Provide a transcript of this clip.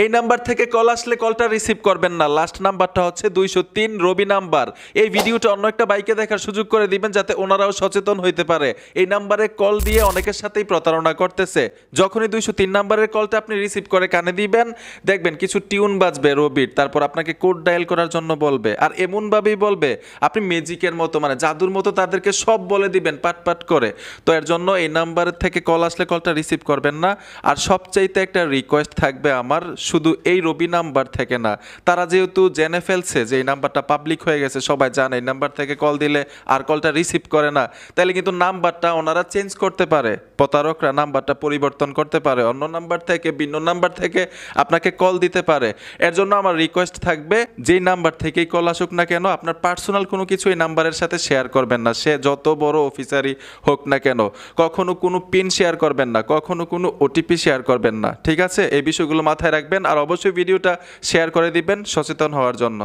এই নাম্বার থেকে কল আসলে কলটা রিসিভ করবেন না। লাস্ট নাম্বারটা হচ্ছে 203 রবি নাম্বার। এই ভিডিওটা অন্য একটা বাইকে দেখার সুযোগ করে দিবেন যাতে ওনারাও সচেতন হইতে পারে। এই নাম্বারে কল দিয়ে অনেকের সাথেই প্রতারণা করতেছে। যখনই 203 নাম্বারের কলটা আপনি রিসিভ করে কানে দিবেন, দেখবেন কিছু টিউন বাজবে রবির, তারপর আপনাকে কোড ডায়াল করার জন্য বলবে, আর এমনভাবেই বলবে আপনি ম্যাজিকের মতো, মানে জাদুর মতো তাদেরকে সব বলে দিবেন পাট পাট করে। তো এর জন্য এই নাম্বার থেকে কল আসলে কলটা রিসিভ করবেন না। আর সবচাইতে একটা রিকোয়েস্ট থাকবে আমার, শুধু এই রবি নাম্বার থেকে না, তারা যেহেতু জেনে ফেলছে যে এই নাম্বারটা পাবলিক হয়ে গেছে, সবাই জানে এই নাম্বার থেকে কল দিলে আর কলটা রিসিভ করে না, তাহলে কিন্তু নাম্বারটা ওনারা চেঞ্জ করতে পারে। প্রতারকরা নাম্বারটা পরিবর্তন করতে পারে, অন্য নাম্বার থেকে ভিন্ন নাম্বার থেকে আপনাকে কল দিতে পারে। এর জন্য আমার রিকোয়েস্ট থাকবে, যেই নাম্বার থেকেই কল আসুক না কেন, আপনার পার্সোনাল কোনো কিছু এই নাম্বারের সাথে শেয়ার করবেন না। সে যত বড় অফিসারই হোক না কেন, কখনো কোনো পিন শেয়ার করবেন না, কখনো কোনো ওটিপি শেয়ার করবেন না। ঠিক আছে, এই বিষয়গুলো মাথায় রাখবেন। আর অবশ্যই ভিডিওটা শেয়ার করে দিবেন সচেতন হওয়ার জন্য।